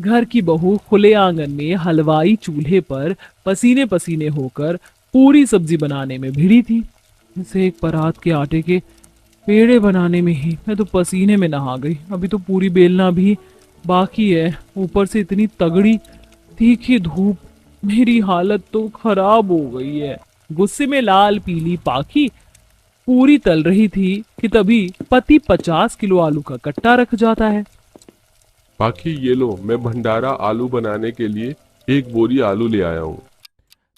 घर की बहू खुले आंगन में हलवाई चूल्हे पर पसीने पसीने होकर पूरी सब्जी बनाने में भिड़ी थी। इसे एक परात के आटे के पेड़े बनाने में ही मैं तो पसीने में नहा गई। अभी तो पूरी बेलना भी बाकी है, ऊपर से इतनी तगड़ी तीखी धूप, मेरी हालत तो खराब हो गई है। गुस्से में लाल पीली पाखी पूरी तल रही थी कि तभी पति 50 किलो आलू का कट्टा रख जाता है। बाकी ये लो, मैं भंडारा आलू बनाने के लिए 1 बोरी आलू ले आया हूँ।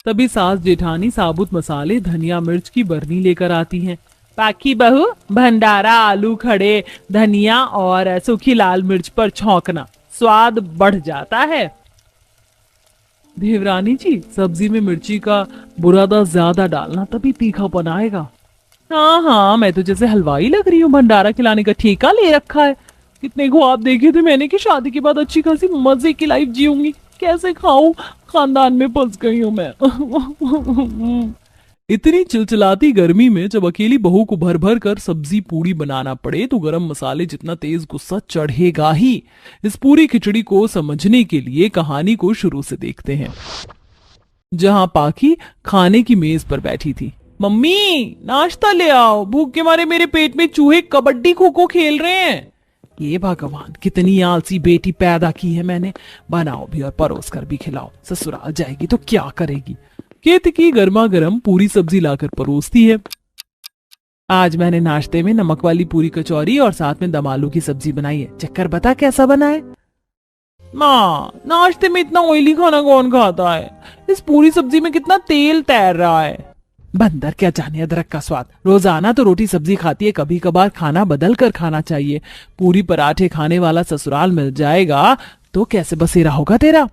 तभी सास जेठानी साबुत मसाले धनिया मिर्च की बरनी लेकर आती हैं। पाकी बहू, भंडारा आलू खड़े धनिया और सूखी लाल मिर्च पर छौंकना, स्वाद बढ़ जाता है। देवरानी जी, सब्जी में मिर्ची का बुरादा ज्यादा डालना, तभी तीखापन आएगा। हाँ हाँ, मैं तो जैसे हलवाई लग रही हूँ, भंडारा खिलाने का ठेका ले रखा है। कितने ख्वाब देखे थे मैंने कि शादी के बाद अच्छी खासी मजे की लाइफ जीऊंगी, कैसे खाऊं, खानदान में फंस गई हूं मैं। इतनी चिलचिलाती गर्मी में जब अकेली बहू को भर भर कर सब्जी पूरी बनाना पड़े तो गरम मसाले जितना तेज गुस्सा चढ़ेगा ही। इस पूरी खिचड़ी को समझने के लिए कहानी को शुरू से देखते हैं, जहां पाखी खाने की मेज पर बैठी थी। मम्मी, नाश्ता ले आओ, भूख के मारे मेरे पेट में चूहे कबड्डी खो खो खेल रहे हैं। ये भगवान, कितनी आलसी बेटी पैदा की है मैंने। बनाओ भी और परोस कर भी खिलाओ, ससुराल जाएगी तो क्या करेगी। केतकी गर्मा गर्म पूरी सब्जी लाकर परोसती है। आज मैंने नाश्ते में नमक वाली पूरी कचौरी और साथ में दम आलू की सब्जी बनाई है। चक्कर बता कैसा बना है। माँ, नाश्ते में इतना ऑयली खाना कौन खाता है? इस पूरी सब्जी में कितना तेल तैर रहा है। बंदर क्या जाने अदरक का स्वाद। रोजाना तो रोटी सब्जी खाती है, कभी कभार खाना बदल कर खाना चाहिए। पूरी पराठे खाने वाला ससुराल मिल जाएगा तो कैसे बसेरा होगा तेरा।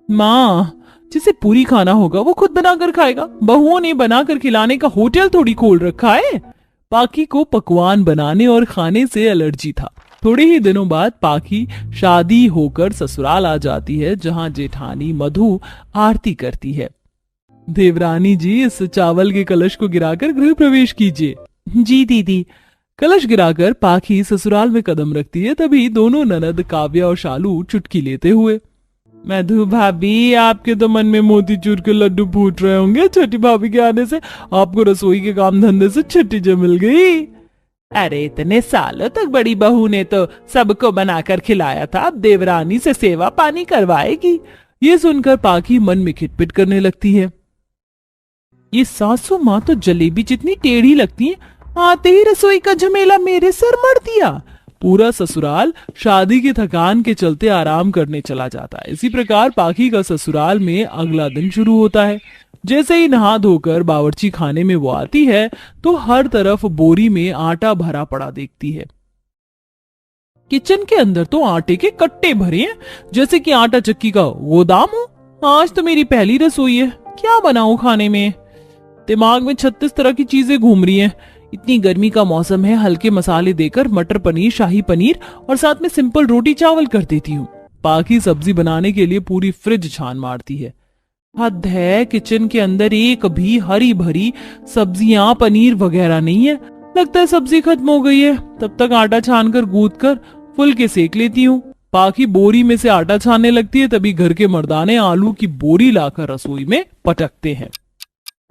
माँ, जिसे पूरी खाना होगा वो खुद बनाकर खाएगा, बहुओं ने बनाकर खिलाने का होटल थोड़ी खोल रखा है। पाखी को पकवान बनाने और खाने से एलर्जी था। थोड़े ही दिनों बाद पाखी शादी होकर ससुराल आ जाती है, जहां जेठानी मधु आरती करती है। देवरानी जी, इस चावल के कलश को गिराकर गृह प्रवेश कीजिए। जी दीदी। कलश गिराकर पाखी ससुराल में कदम रखती है। तभी दोनों ननद काव्या और शालू चुटकी लेते हुए, मधु भाभी, आपके तो मन में मोतीचूर के लड्डू फूट रहे होंगे। छोटी भाभी के आने से आपको रसोई के काम धंधे से छुट्टी जो मिल गई। अरे इतने सालों तक बड़ी बहू ने तो सबको बनाकर खिलाया था, अब देवरानी से सेवा पानी करवाएगी। ये सुनकर पाखी मन में खिटपिट करने लगती है। ये सासू माँ तो जलेबी जितनी टेढ़ी लगती है, आते ही रसोई का झमेला मेरे सर मर दिया। पूरा ससुराल शादी की थकान के चलते आराम करने चला जाता है। इसी प्रकार पाखी का ससुराल में अगला दिन शुरू होता है। जैसे ही नहा धोकर बावर्ची खाने में वो आती है तो हर तरफ बोरी में आटा भरा पड़ा देखती है। किचन के अंदर तो आटे के कट्टे भरे हैं, जैसे कि आटा चक्की का गोदाम हो। आज तो मेरी पहली रसोई है, क्या बनाऊं खाने में। दिमाग में 36 तरह की चीजें घूम रही हैं। इतनी गर्मी का मौसम है, हल्के मसाले देकर मटर पनीर, शाही पनीर और साथ में सिंपल रोटी चावल कर देती हूँ। पाखी सब्जी बनाने के लिए पूरी फ्रिज छान मारती है। हद है, किचन के अंदर एक भी हरी भरी सब्जियां, पनीर वगैरह नहीं है। लगता है सब्जी खत्म हो गई है। तब तक आटा छान कर गूंथ कर फुलके सेक लेती हूँ। पाखी बोरी में से आटा छानने लगती है, तभी घर के मर्दाने आलू की बोरी लाकर रसोई में पटकते हैं।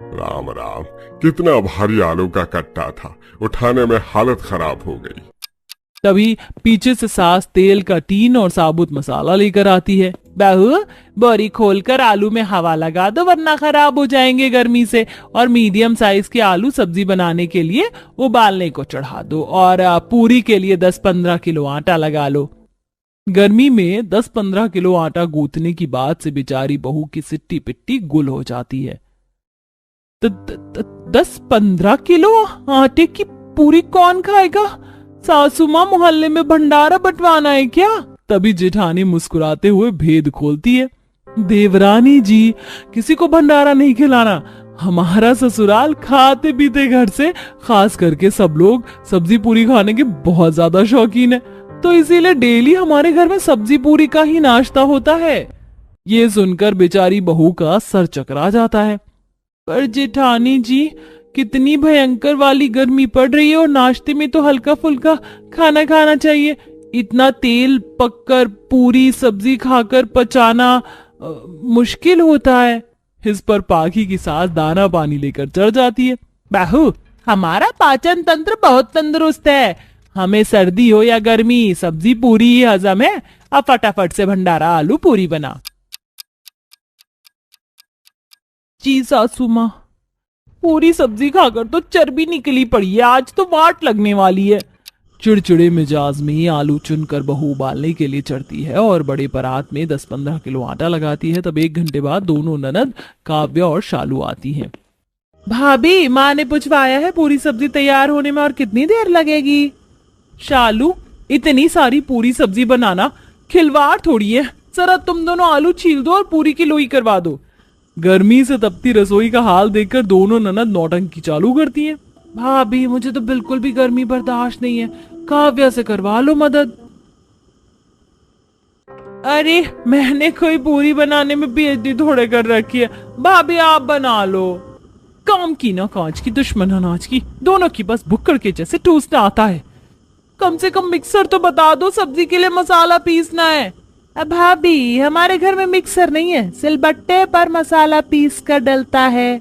राम राम, कितना भारी आलू का कट्टा था, उठाने में हालत खराब हो गई। तभी पीछे से सास तेल का टीन और साबुत मसाला लेकर आती है। बहू, बोरी खोलकर आलू में हवा लगा दो वरना खराब हो जाएंगे गर्मी से। और मीडियम साइज के आलू सब्जी बनाने के लिए उबालने को चढ़ा दो और पूरी के लिए 10-15 किलो आटा लगा लो। गर्मी में 10-15 किलो आटा गूंथने की बात से बेचारी बहू की सिट्टी पिट्टी गुल हो जाती है। 10-15 किलो आटे की पूरी कौन खाएगा? सासू माँ, मोहल्ले में भंडारा बंटवाना है क्या? तभी जेठानी मुस्कुराते हुए भेद खोलती है। देवरानी जी, किसी को भंडारा नहीं खिलाना। हमारा ससुराल खाते पीते घर से, खास करके सब लोग सब्जी पूरी खाने के बहुत ज्यादा शौकीन है, तो इसीलिए डेली हमारे घर में सब्जी पूरी का ही नाश्ता होता है। ये सुनकर बेचारी बहू का सर चकरा जाता है। पर जेठानी जी, कितनी भयंकर वाली गर्मी पड़ रही है और नाश्ते में तो हल्का फुल्का खाना खाना चाहिए। इतना तेल पककर पूरी सब्जी खाकर पचाना मुश्किल होता है। इस पर पाखी की सास दाना पानी लेकर चढ़ जाती है। बहू, हमारा पाचन तंत्र बहुत तंदुरुस्त है, हमें सर्दी हो या गर्मी सब्जी पूरी ही हजम है। अब फटाफट से भंडारा आलू पूरी बना। जी सासू माँ, पूरी सब्जी खाकर तो चर्बी निकली पड़ी है, आज तो वाट लगने वाली है। चिड़चिड़े मिजाज में आलू चुनकर बहू उबालने के लिए चढ़ती है और बड़े परात में 10-15 किलो आटा लगाती है। तब 1 घंटे बाद दोनों ननद काव्या और शालू आती हैं। भाभी, माँ ने पूछवाया है पूरी सब्जी तैयार होने में और कितनी देर लगेगी? शालू, इतनी सारी पूरी सब्जी बनाना खिलवाड़ थोड़ी है, जरा तुम दोनों आलू छील दो और पूरी की लोई करवा दो। गर्मी से तपती रसोई का हाल देखकर दोनों ननद नौटंकी चालू करती हैं। भाभी, मुझे तो बिल्कुल भी गर्मी बर्दाश्त नहीं है, काव्या से करवा लो मदद। अरे, मैंने कोई पूरी बनाने में पीएचडी थोड़े कर रखी है, भाभी आप बना लो। काम की ना काज की, दुश्मन अनाज की, दोनों की बस भुक्कड़ के जैसे टूसना आता है। कम से कम मिक्सर तो बता दो, सब्जी के लिए मसाला पीसना है। अब भाभी, हमारे घर में मिक्सर नहीं है, सिलबट्टे पर मसाला पीस कर डलता है।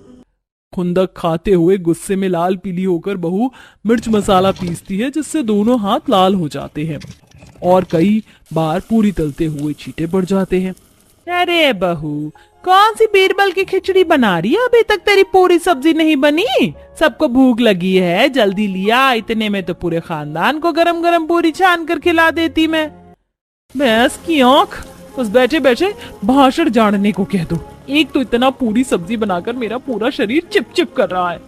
खुंदक खाते हुए गुस्से में लाल पीली होकर बहू मिर्च मसाला पीसती है, जिससे दोनों हाथ लाल हो जाते हैं और कई बार पूरी तलते हुए छींटे पड़ जाते हैं। अरे बहू, कौन सी बीरबल की खिचड़ी बना रही है? अभी तक तेरी पूरी सब्जी नहीं बनी। सबको भूख लगी है, जल्दी लिया, इतने में तो पूरे खानदान को गरम गरम पूरी छान कर खिला देती मैं। भैंस की आंख, बस बैठे बैठे भाषण जानने को कह दो। एक तो इतना पूरी सब्जी बनाकर मेरा पूरा शरीर चिपचिप कर रहा है।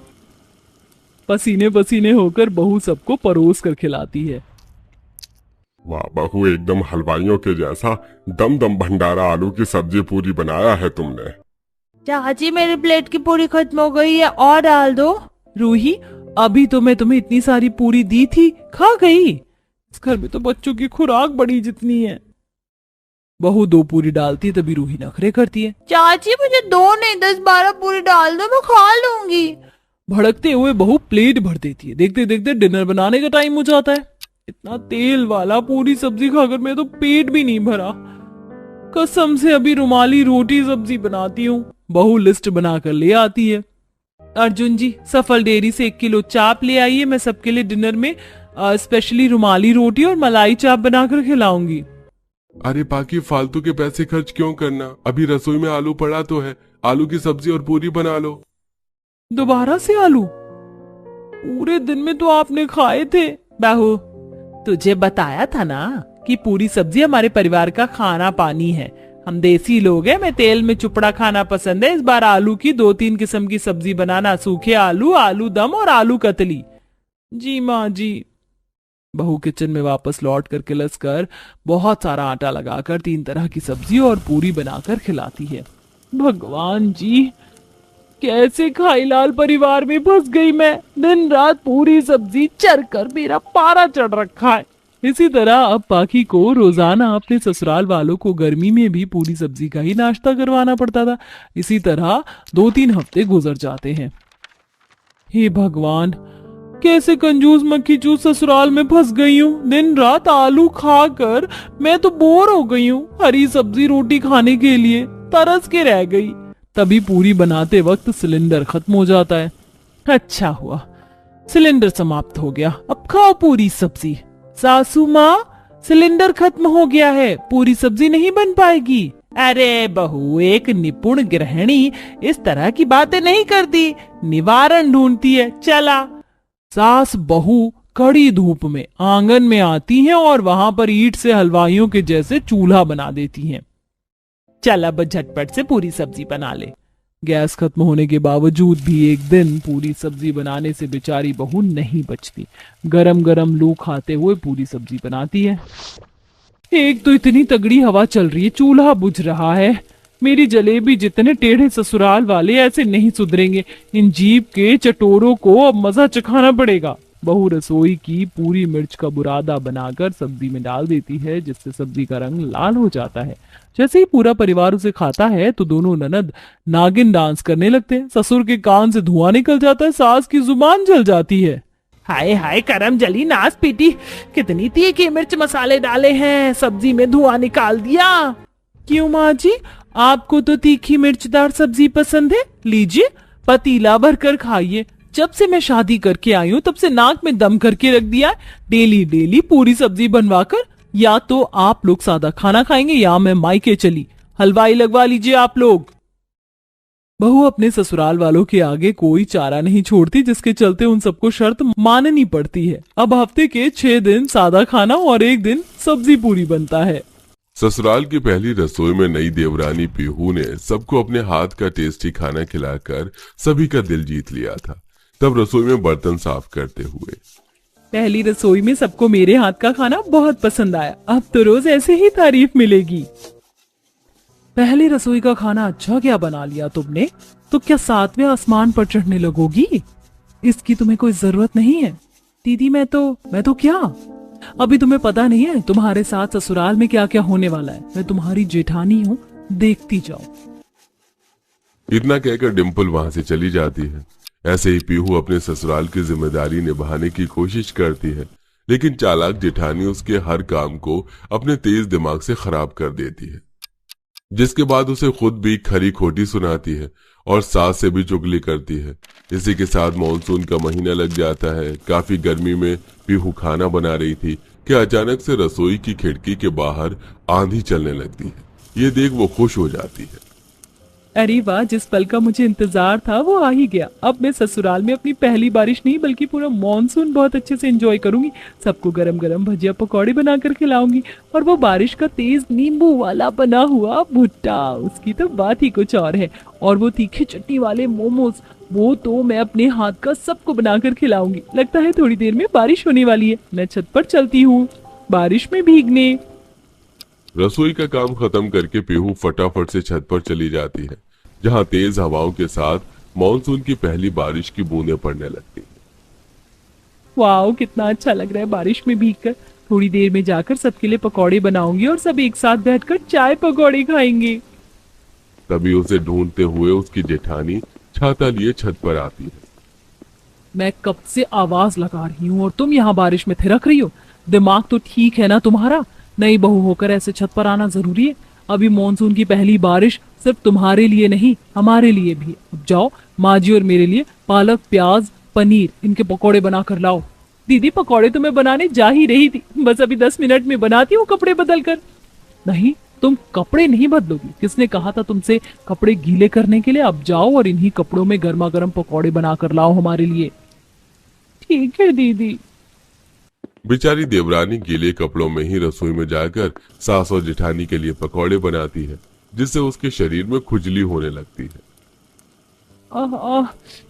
पसीने पसीने होकर बहू सबको परोस कर खिलाती है। वाह बहू, एकदम हलवाइयों के जैसा दम दम भंडारा आलू की सब्जी पूरी बनाया है तुमने। चाची, मेरी प्लेट की पूरी खत्म हो गई है, और डाल दो। रूही, अभी तो मैं तुम्हें इतनी सारी पूरी दी थी, खा गई। इस घर में तो बच्चों की खुराक बड़ी जितनी है। बहू 2 पूरी डालती है, तभी रूही नखरे करती है। चाची, मुझे 2 नहीं 10-12 पूरी डाल दो, मैं खा लूंगी। भड़कते हुए बहू प्लेट भर देती है। देखते देखते डिनर बनाने का टाइम हो जाता है। इतना तेल वाला पूरी सब्जी खाकर मैं तो पेट भी नहीं भरा। कसम से अभी रुमाली रोटी सब्जी बनाती हूँ। बहू लिस्ट बनाकर ले आती है। अर्जुन जी, सफल डेयरी से 1 किलो चाप ले आइए, मैं सबके लिए डिनर में स्पेशली रुमाली रोटी और मलाई चाप बनाकर खिलाऊंगी। अरे बाकी फालतू के पैसे खर्च क्यों करना, अभी रसोई में आलू पड़ा तो है, आलू की सब्जी और पूरी बना लो। दोबारा से आलू? पूरे दिन में तो आपने खाए थे। बहू, तुझे बताया था ना कि पूरी सब्जी हमारे परिवार का खाना पानी है। हम देसी लोग हैं, मैं तेल में चुपड़ा खाना पसंद है। इस बार आलू की 2-3 किस्म की सब्जी बनाना, सूखे आलू, आलू दम और आलू कतली। जी माँ जी। बहू किचन में वापस लौट कर किलस कर बहुत सारा आटा लगाकर 3 तरह की सब्जी और पूरी बनाकर खिलाती है। भगवान जी, कैसे खाईलाल परिवार में फंस गई मैं। दिन रात पूरी सब्जी चर कर मेरा पारा चढ़ रखा है। इसी तरह अब पाखी को रोजाना अपने ससुराल वालों को गर्मी में भी पूरी सब्जी का ही नाश्ता करवाना पड़ता था। इसी तरह 2-3 हफ्ते गुजर जाते हैं। हे भगवान, कैसे कंजूस मक्खी चूस ससुराल में फंस गई हूँ। दिन रात आलू खाकर मैं तो बोर हो गई हूँ। हरी सब्जी रोटी खाने के लिए तरस के रह गई। तभी पूरी बनाते वक्त सिलेंडर खत्म हो जाता है। अच्छा हुआ, सिलेंडर समाप्त हो गया, अब खाओ पूरी सब्जी। सासू माँ, सिलेंडर खत्म हो गया है, पूरी सब्जी नहीं बन पाएगी। अरे बहू, एक निपुण गृहिणी इस तरह की बातें नहीं करती, निवारण ढूंढती है। चला। सास बहू कड़ी धूप में आंगन में आती हैं और वहां पर ईंट से हलवाइयों के जैसे चूल्हा बना देती हैं। चल अब झटपट से पूरी सब्जी बना ले। गैस खत्म होने के बावजूद भी एक दिन पूरी सब्जी बनाने से बेचारी बहू नहीं बचती। गरम गरम लू खाते हुए पूरी सब्जी बनाती है। एक तो इतनी तगड़ी हवा चल रही है, चूल्हा बुझ रहा है। मेरी जलेबी जितने टेढ़े ससुराल वाले ऐसे नहीं सुधरेंगे। इन जीभ के चटोरों को अब मजा चखाना पड़ेगा। बहू रसोई की पूरी मिर्च का बुरादा बनाकर सब्जी में डाल देती है, जिससे सब्जी का रंग लाल हो जाता है। जैसे ही पूरा परिवार उसे खाता है तो दोनों ननद नागिन डांस करने लगते हैं। ससुर के कान से धुआं निकल जाता है, सास की जुबान जल जाती है। हाय हाय करम जली नास पीटी, कितनी तीखी मिर्च मसाले डाले हैं, सब्जी में धुआं निकाल दिया। क्यों माँ जी, आपको तो तीखी मिर्चदार सब्जी पसंद है? लीजिए पतीला भरकर खाइए। जब से मैं शादी करके आई हूँ तब से नाक में दम करके रख दिया है, डेली डेली पूरी सब्जी बनवाकर। या तो आप लोग सादा खाना खाएंगे या मैं मायके चली। हलवाई लगवा लीजिए आप लोग। बहू अपने ससुराल वालों के आगे कोई चारा नहीं छोड़ती, जिसके चलते उन सबको शर्त माननी पड़ती है। अब हफ्ते के 6 दिन सादा खाना और 1 दिन सब्जी पूरी बनता है। ससुराल की पहली रसोई में नई देवरानी पीहू ने सबको अपने हाथ का टेस्टी खाना खिलाकर सभी का दिल जीत लिया था। तब रसोई में बर्तन साफ करते हुए, पहली रसोई में सबको मेरे हाथ का खाना बहुत पसंद आया, अब तो रोज ऐसे ही तारीफ मिलेगी। पहली रसोई का खाना अच्छा क्या बना लिया तुमने, तो क्या 7वें आसमान पर चढ़ने लगोगी? इसकी तुम्हें कोई जरूरत नहीं है। दीदी मैं तो क्या, अभी तुम्हें पता नहीं है तुम्हारे साथ ससुराल में क्या क्या होने वाला है। मैं तुम्हारी जेठानी हूँ, देखती जाओ। इतना कहकर डिम्पल वहां से चली जाती है। ऐसे ही पीहू अपने ससुराल की जिम्मेदारी निभाने की कोशिश करती है, लेकिन चालाक जेठानी उसके हर काम को अपने तेज दिमाग से खराब कर देती है, जिसके बाद उसे खुद भी खरी खोटी सुनाती है और सास से भी चुगली करती है। इसी के साथ मॉनसून का महीना लग जाता है। काफी गर्मी में पीहू खाना बना रही थी कि अचानक से रसोई की खिड़की के बाहर आंधी चलने लगती है। ये देख वो खुश हो जाती है। अरे वाह, जिस पल का मुझे इंतजार था वो आ ही गया। अब मैं ससुराल में अपनी पहली बारिश नहीं बल्कि पूरा मॉनसून बहुत अच्छे से एंजॉय करूंगी। सबको गरम गरम भजिया पकौड़े बनाकर खिलाऊंगी, और वो बारिश का तेज नींबू वाला बना हुआ भुट्टा, उसकी तो बात ही कुछ और है। और वो तीखे चटनी वाले मोमोज, वो तो मैं अपने हाथ का सबको बनाकर खिलाऊंगी। लगता है थोड़ी देर में बारिश होने वाली है। मैं छत पर चलती हूँ बारिश में भीगने। रसोई का काम खत्म करके पीहू फटाफट से छत पर चली जाती है, जहां तेज हवाओं के साथ मॉनसून की पहली बारिश की बूंदें पड़ने लगती हैं। वाओ, कितना अच्छा लग रहा है बारिश में भीगकर। थोड़ी देर में जाकर सबके लिए पकौड़े बनाऊंगी और सब एक साथ बैठकर चाय पकौड़े खाएंगे। तभी उसे ढूंढते हुए उसकी जेठानी छाता लिए छत पर आती है। मैं कब से आवाज लगा रही हूँ और तुम यहाँ बारिश में थिरक रही हो। दिमाग तो ठीक है ना तुम्हारा? नई बहू होकर ऐसे छत पर आना जरूरी है? अभी मॉनसून की पहली बारिश सिर्फ तुम्हारे लिए नहीं, हमारे लिए भी। अब जाओ माँ जी और मेरे लिए पालक प्याज पनीर इनके पकौड़े बना कर लाओ। दीदी पकौड़े तो मैं बनाने जा ही रही थी, बस अभी 10 मिनट में बनाती हूँ कपड़े बदल कर। नहीं, तुम कपड़े नहीं बदलोगी। किसने कहा था तुमसे कपड़े गीले करने के लिए? अब जाओ और इन्हीं कपड़ों में गर्मा गर्म पकौड़े बना कर लाओ हमारे लिए। ठीक है दीदी। बेचारी देवरानी गीले कपड़ों में ही रसोई में जाकर सास और जेठानी के लिए पकौड़े बनाती है, जिससे उसके शरीर में खुजली होने लगती है।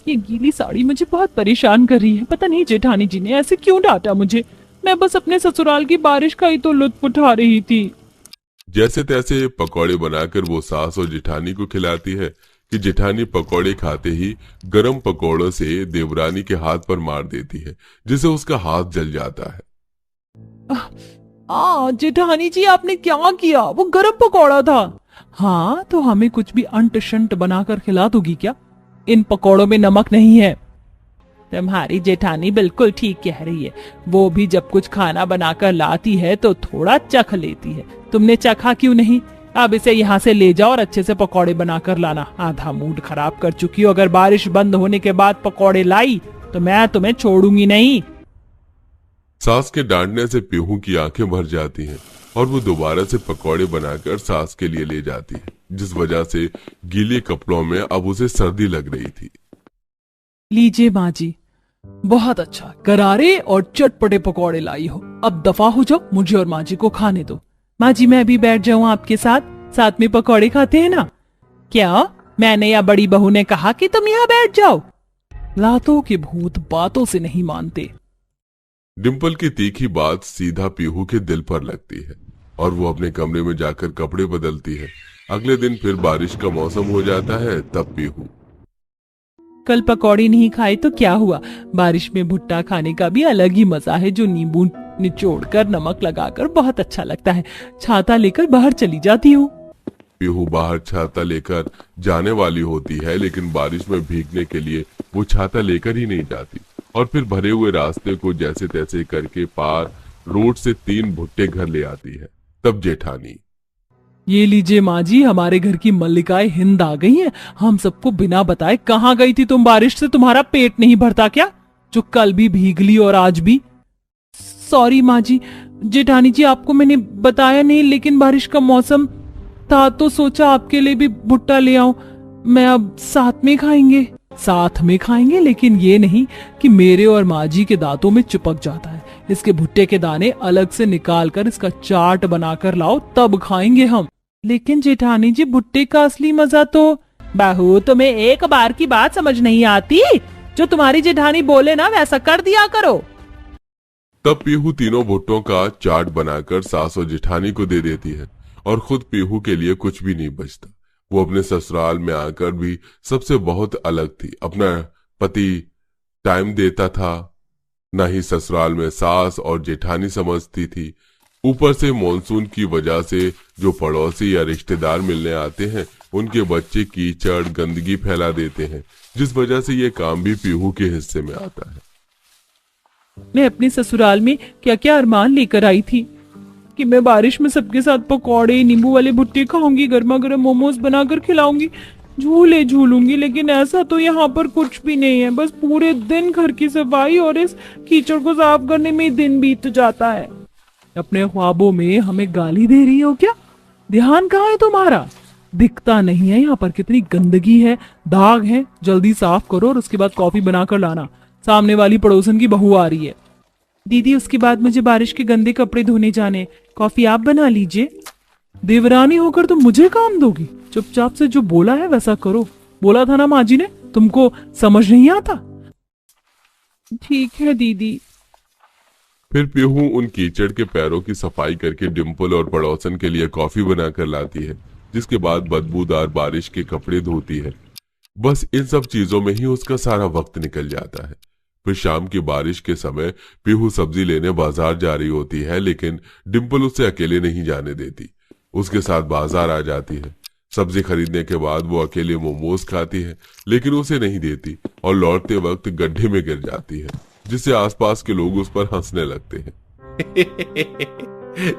ये गीली साड़ी मुझे बहुत परेशान कर रही है। पता नहीं जेठानी जी ने ऐसे क्यों डांटा मुझे। मैं बस अपने ससुराल की बारिश का ही तो लुत्फ उठा रही थी। जैसे तैसे पकौड़े बनाकर वो सास और जेठानी को खिलाती है कि जेठानी पकौड़े खाते ही गरम पकौड़ों से देवरानी के हाथ पर मार देती है, जिससे उसका हाथ जल जाता है। जेठानी जी आपने क्या किया? वो गरम पकौड़ा था। हाँ तो हमें कुछ भी अंट शंट बनाकर खिला दोगी क्या? इन पकौड़ों में नमक नहीं है। तुम्हारी जेठानी बिल्कुल ठीक कह रही है। वो भी जब कुछ खाना बनाकर लाती है तो थोड़ा चख लेती है। तुमने चखा क्यों नहीं? अब इसे यहाँ से ले जाओ और अच्छे से पकौड़े बनाकर लाना। आधा मूड खराब कर चुकी हो। अगर बारिश बंद होने के बाद पकौड़े लाई तो मैं तुम्हें छोड़ूंगी नहीं। सास के डांटने से पीहू की आंखें भर जाती हैं और वो दोबारा से पकौड़े बनाकर सास के लिए ले जाती है, जिस वजह से गीले कपड़ों में अब उसे सर्दी लग रही थी। लीजिए माँ जी, बहुत अच्छा करारे और चटपटे पकौड़े लाई हो। अब दफा हो जाओ, मुझे और माँ जी को खाने दो। माँ जी मैं भी बैठ जाऊँ आपके साथ में पकौड़े खाते हैं ना? क्या मैंने या बड़ी बहू ने कहा कि तुम यहाँ बैठ जाओ? लातों के भूत बातों से नहीं मानते। डिम्पल की तीखी बात सीधा पीहू के दिल पर लगती है और वो अपने कमरे में जाकर कपड़े बदलती है। अगले दिन फिर बारिश का मौसम हो जाता है। तब पीहू, कल पकौड़ी नहीं खाए तो क्या हुआ? बारिश में भुट्टा खाने का भी अलग ही मजा है, जो नींबू निचोड़कर नमक लगाकर बहुत अच्छा लगता है। छाता लेकर बाहर चली जाती हूँ। पीहू बाहर छाता लेकर जाने वाली होती है, लेकिन बारिश में भीगने के लिए वो छाता लेकर ही नहीं जाती और फिर भरे हुए रास्ते को जैसे तैसे करके पार रोड से 3 भुट्टे घर ले आती है। तब जेठानी, ये लीजिए माँ जी, हमारे घर की मल्लिकाएं हिंद आ गई हैं। हम सबको बिना बताए कहाँ गई थी तुम? बारिश से तुम्हारा पेट नहीं भरता क्या, जो कल भी भीग ली और आज भी? सॉरी माँ जी। जेठानी जी, आपको मैंने बताया नहीं, लेकिन बारिश का मौसम था तो सोचा आपके लिए भी भुट्टा ले आऊं। मैं अब साथ में खाएंगे। साथ में खाएंगे, लेकिन ये नहीं कि मेरे और माँ जी के दांतों में चिपक जाता है। इसके भुट्टे के दाने अलग से निकाल कर इसका चाट बनाकर लाओ, तब खाएंगे हम। लेकिन जेठानी जी, भुट्टे का असली मजा तो... बहू, तुम्हें एक बार की बात समझ नहीं आती? जो तुम्हारी जेठानी बोले ना वैसा कर दिया करो। तब पीहू तीनों भुट्टों का चाट बनाकर सास और जेठानी को दे देती है और खुद पीहू के लिए कुछ भी नहीं बचता। वो अपने ससुराल में आकर भी सबसे बहुत अलग थी। अपना पति टाइम देता था, न ही ससुराल में सास और जेठानी समझती थी। ऊपर से मॉनसून की वजह से जो पड़ोसी या रिश्तेदार मिलने आते हैं, उनके बच्चे कीचड़ गंदगी फैला देते हैं, जिस वजह से ये काम भी पीहू के हिस्से में आता है। मैं अपने ससुराल में क्या क्या अरमान लेकर आई थी कि मैं बारिश में सबके साथ पकौड़े, नींबू वाले भुट्टे खाऊंगी, गर्मा गर्म मोमोज बनाकर खिलाऊंगी, झूले झूलूंगी। लेकिन ऐसा तो यहाँ पर कुछ भी नहीं है। बस पूरे दिन घर की सफाई और इस कीचड़ को साफ करने में ही दिन बीत जाता है। अपने ख्वाबों में हमें गाली दे रही हो क्या? ध्यान कहाँ है तुम्हारा? दिखता नहीं है यहाँ पर कितनी गंदगी है, दाग है? जल्दी साफ करो और उसके बाद कॉफी बनाकर लाना। सामने वाली पड़ोसन की बहू आ रही है। दीदी, उसके बाद मुझे बारिश के गंदे कपड़े धोने जाने, कॉफी आप बना लीजिए। देवरानी होकर तुम मुझे काम दोगी? चुपचाप से जो बोला है वैसा करो। बोला था ना माँ जी ने, तुमको समझ नहीं आता? ठीक है दीदी। फिर पीहू उन कीचड़ के पैरों की सफाई करके डिम्पल और पड़ोसन के लिए कॉफी बनाकर लाती है, जिसके बाद बदबूदार बारिश के कपड़े धोती है। बस इन सब चीजों में ही उसका सारा वक्त निकल जाता है। फिर शाम की बारिश के समय पीहू सब्जी लेने बाजार जा रही होती है, लेकिन डिम्पल उसे अकेले नहीं जाने देती। उसके साथ बाजार आ जाती है। सब्जी खरीदने के बाद वो अकेले मोमोज खाती है, लेकिन उसे नहीं देती और लौटते वक्त गड्ढे में गिर जाती है, जिससे आसपास के लोग उस पर हंसने लगते हैं।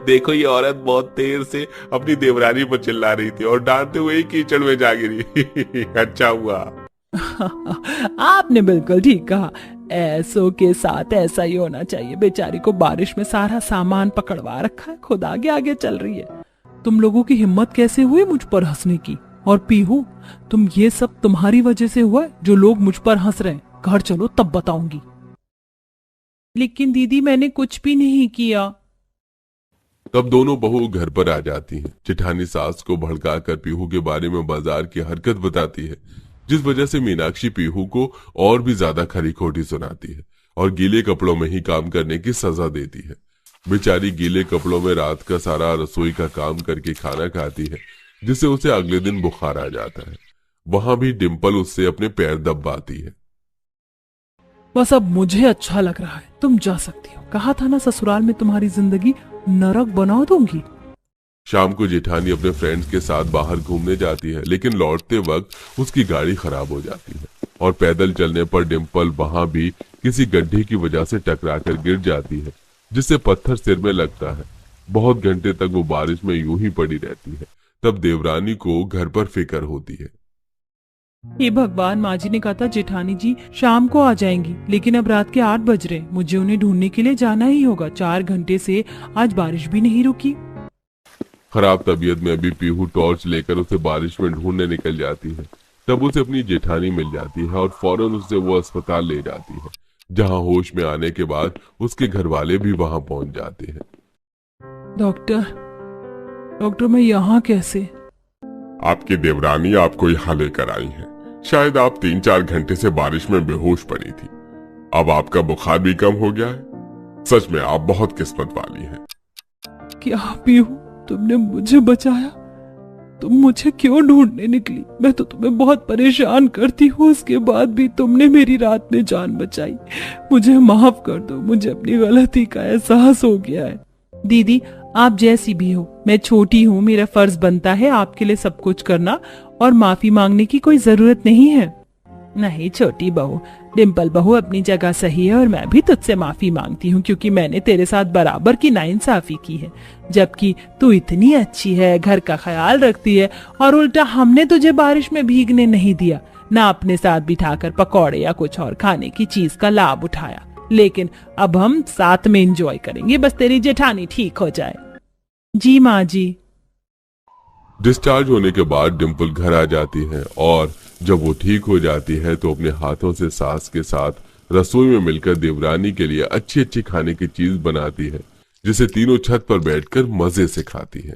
देखो, ये औरत बहुत देर से अपनी देवरानी पर चिल्ला रही थी और डांटते हुए ही कीचड़ में जा गिरी। अच्छा हुआ। आपने बिल्कुल ठीक कहा। ऐसों के साथ ऐसा ही होना चाहिए। बेचारी को बारिश में सारा सामान पकड़वा रखा है, खुद आगे आगे चल रही है। तुम लोगों की हिम्मत कैसे हुई मुझ पर हंसने की? और पीहू, तुम ये सब तुम्हारी वजह से हुआ है जो लोग मुझ पर हंस रहे हैं। घर चलो तब बताऊंगी। लेकिन दीदी, मैंने कुछ भी नहीं किया। तब दोनों बहू घर पर आ जाती हैं। जेठानी सास को भड़काकर पीहू के बारे में बाजार की हरकत बताती है, जिस वजह से मीनाक्षी पीहू को और भी ज्यादा खरी खोटी सुनाती है और गीले कपड़ों में ही काम करने की सजा देती है। बेचारी गीले कपड़ों में रात का सारा रसोई का काम करके खाना खाती है, जिससे उसे अगले दिन बुखार आ जाता है। वहां भी डिम्पल उससे अपने पैर दबाती है। बस अब मुझे अच्छा लग रहा है, तुम जा सकती हो। कहा था ना, ससुराल में तुम्हारी जिंदगी नरक बना दूंगी। शाम को जेठानी अपने फ्रेंड्स के साथ बाहर घूमने जाती है, लेकिन लौटते वक्त उसकी गाड़ी खराब हो जाती है और पैदल चलने पर डिम्पल वहां भी किसी गड्ढे की वजह से टकराकर गिर जाती है, जिससे पत्थर सिर में लगता है। बहुत घंटे तक वो बारिश में यूं ही पड़ी रहती है। तब देवरानी को घर पर फिक्र होती है। हे भगवान, माँ जी ने कहा था जेठानी जी शाम को आ जाएंगी, लेकिन अब रात के 8 बज रहे। मुझे उन्हें ढूंढने के लिए जाना ही होगा। 4 घंटे से आज बारिश भी नहीं रुकी। खराब तबीयत में अभी पीहू टॉर्च लेकर उसे बारिश में ढूंढने निकल जाती है। तब उसे अपनी जेठानी मिल जाती है और फौरन उसे वो अस्पताल ले जाती है, जहां होश में आने के बाद उसके घर वाले भी वहां पहुंच जाते हैं। डॉक्टर, मैं यहाँ कैसे? आपकी देवरानी आपको यहाँ लेकर आई है। शायद आप 3-4 घंटे से बारिश में बेहोश पड़ी थी। अब आपका बुखार भी कम हो गया है। सच में आप बहुत किस्मत वाली हैं। क्या पीहू, तुमने मुझे बचाया? तुम मुझे क्यों ढूंढने निकली? मैं तो तुम्हें बहुत परेशान करती हूँ, उसके बाद भी तुमने मेरी रात में जान बचाई। मुझे माफ कर दो, मुझे अपनी गलती का एहसास हो गया है। दीदी, आप जैसी भी हो, मैं छोटी हूँ, मेरा फर्ज बनता है आपके लिए सब कुछ करना, और माफी मांगने की कोई जरूरत नहीं है। नहीं छोटी बहू, डिम्पल बहू अपनी जगह सही है और मैं भी तुझसे माफी मांगती हूँ क्योंकि मैंने तेरे साथ बराबर की नाइंसाफी की है। जबकि तू इतनी अच्छी है, घर का ख्याल रखती है और उल्टा हमने तुझे बारिश में भीगने नहीं दिया, ना अपने साथ बिठाकर पकौड़े या कुछ और खाने की चीज का लाभ उठाया। लेकिन अब हम साथ में एंजॉय करेंगे, बस तेरी जेठानी ठीक हो जाए। जी माँ जी। डिस्चार्ज होने के बाद डिम्पल घर आ जाती है और जब वो ठीक हो जाती है तो अपने हाथों से सास के साथ रसोई में मिलकर देवरानी के लिए अच्छी अच्छी खाने की चीज बनाती है, जिसे तीनों छत पर बैठकर मजे से खाती है।